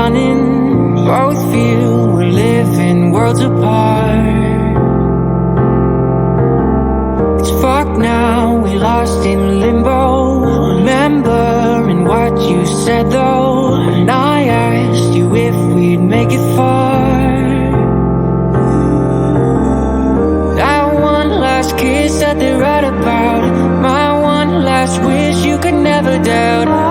running. Both feel we're living worlds apart. It's fucked now, we lost in limbo. Remembering what you said though, and I asked you if we'd make it far. That one last kiss that they write about, my one last wish you could never doubt.